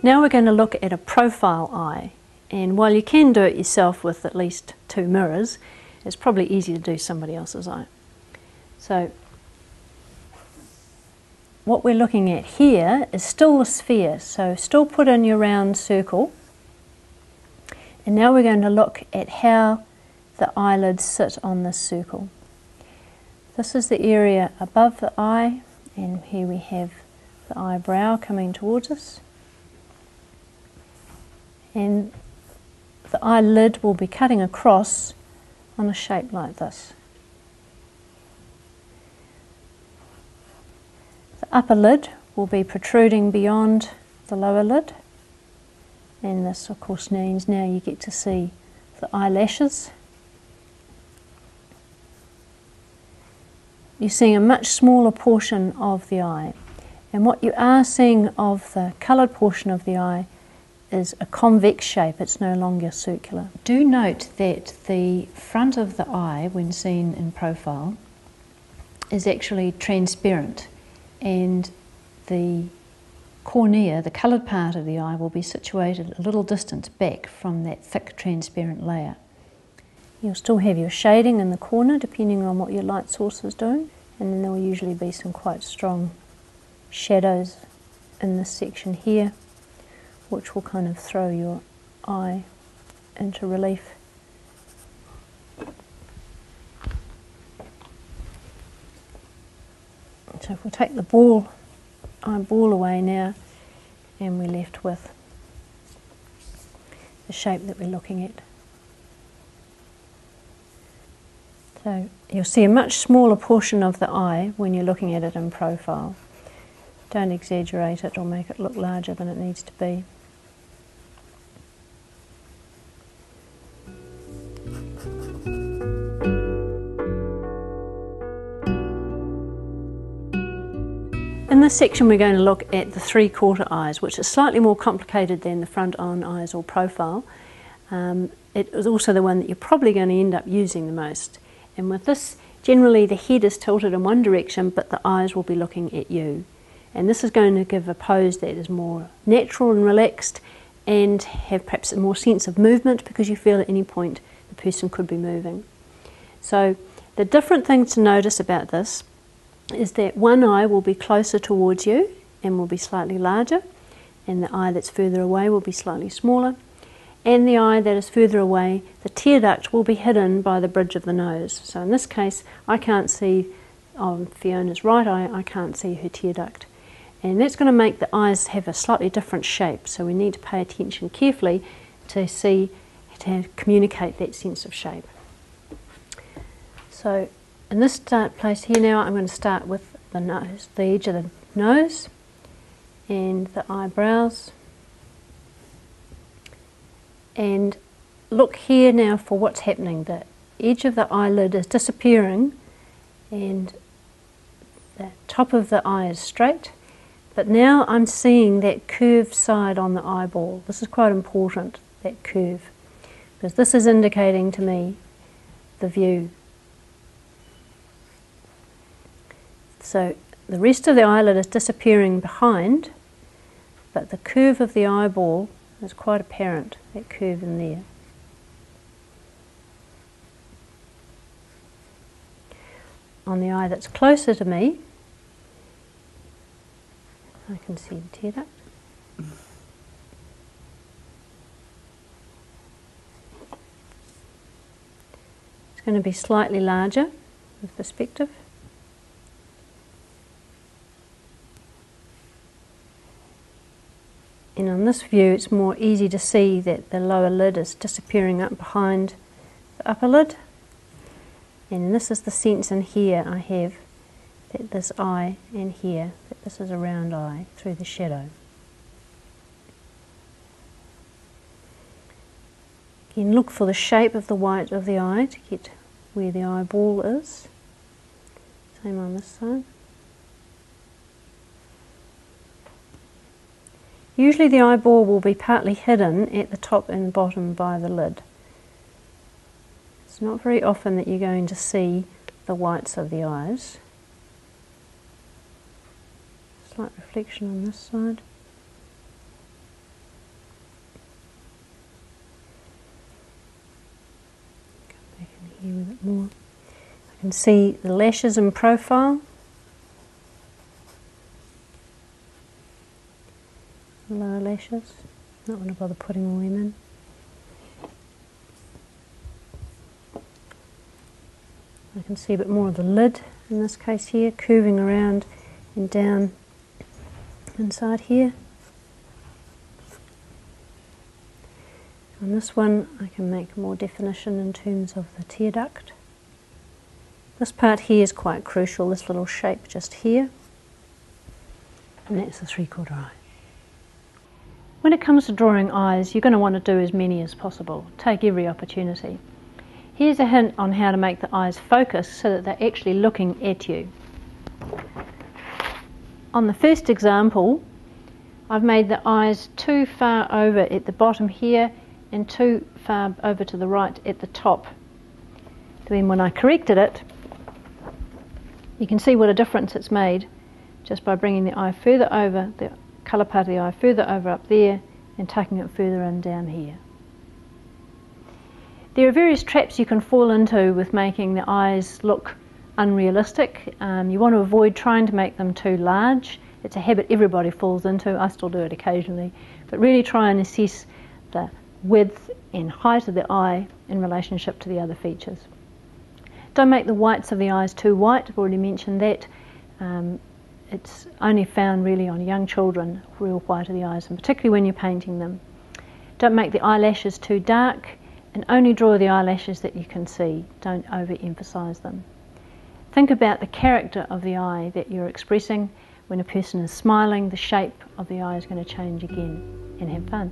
Now we're going to look at a profile eye, and while you can do it yourself with at least 2 mirrors, it's probably easy to do somebody else's eye. So what we're looking at here is still the sphere, so still put in your round circle, and now we're going to look at how the eyelids sit on this circle. This is the area above the eye, and here we have the eyebrow coming towards us. And the eyelid will be cutting across on a shape like this. The upper lid will be protruding beyond the lower lid, and this of course means now you get to see the eyelashes. You're seeing a much smaller portion of the eye, and what you are seeing of the coloured portion of the eye is a convex shape. It's no longer circular. Do note that the front of the eye, when seen in profile, is actually transparent, and the cornea, the coloured part of the eye, will be situated a little distance back from that thick transparent layer. You'll still have your shading in the corner depending on what your light source is doing, and then there will usually be some quite strong shadows in this section here, which will kind of throw your eye into relief. So if we'll take the eyeball away now, and we're left with the shape that we're looking at. So you'll see a much smaller portion of the eye when you're looking at it in profile. Don't exaggerate it or make it look larger than it needs to be. In this section we're going to look at the 3/4 eyes, which is slightly more complicated than the front-on eyes or profile. It is also the one that you're probably going to end up using the most. And with this, generally the head is tilted in one direction, but the eyes will be looking at you. And this is going to give a pose that is more natural and relaxed, and have perhaps a more sense of movement, because you feel at any point the person could be moving. So the different things to notice about this is that one eye will be closer towards you and will be slightly larger, and the eye that's further away will be slightly smaller, and the eye that is further away, the tear duct, will be hidden by the bridge of the nose. So in this case I can't see, on Fiona's right eye, I can't see her tear duct, and that's going to make the eyes have a slightly different shape, so we need to pay attention carefully to see, to communicate that sense of shape. So in this start place here now, I'm going to start with the nose, the edge of the nose and the eyebrows. And look here now for what's happening. The edge of the eyelid is disappearing and the top of the eye is straight, but now I'm seeing that curved side on the eyeball. This is quite important, that curve, because this is indicating to me the view. So the rest of the eyelid is disappearing behind, but the curve of the eyeball is quite apparent, that curve in there. On the eye that's closer to me, I can see the tear duct. It's going to be slightly larger with perspective. And on this view it's more easy to see that the lower lid is disappearing up behind the upper lid. And this is the sense in here I have that this eye, and here, that this is a round eye through the shadow. Again, look for the shape of the white of the eye to get where the eyeball is. Same on this side. Usually the eyeball will be partly hidden at the top and bottom by the lid. It's not very often that you're going to see the whites of the eyes. Slight reflection on this side. can see the lashes in profile. The lower lashes. Not going to bother putting all them in. I can see a bit more of the lid in this case here, curving around and down inside here. On this one I can make more definition in terms of the tear duct. This part here is quite crucial, this little shape just here. And that's the 3/4 eye. When it comes to drawing eyes, you're going to want to do as many as possible. Take every opportunity. Here's a hint on how to make the eyes focus so that they're actually looking at you. On the first example, I've made the eyes too far over at the bottom here and too far over to the right at the top. Then when I corrected it, you can see what a difference it's made just by bringing the eye further over, the colour part of the eye further over up there and tucking it further in down here. There are various traps you can fall into with making the eyes look unrealistic. You want to avoid trying to make them too large. It's a habit everybody falls into. I still do it occasionally. But really try and assess the width and height of the eye in relationship to the other features. Don't make the whites of the eyes too white. I've already mentioned that. It's only found really on young children, real white of the eyes, and particularly when you're painting them. Don't make the eyelashes too dark, and only draw the eyelashes that you can see. Don't overemphasize them. Think about the character of the eye that you're expressing. When a person is smiling, the shape of the eye is going to change again, and have fun.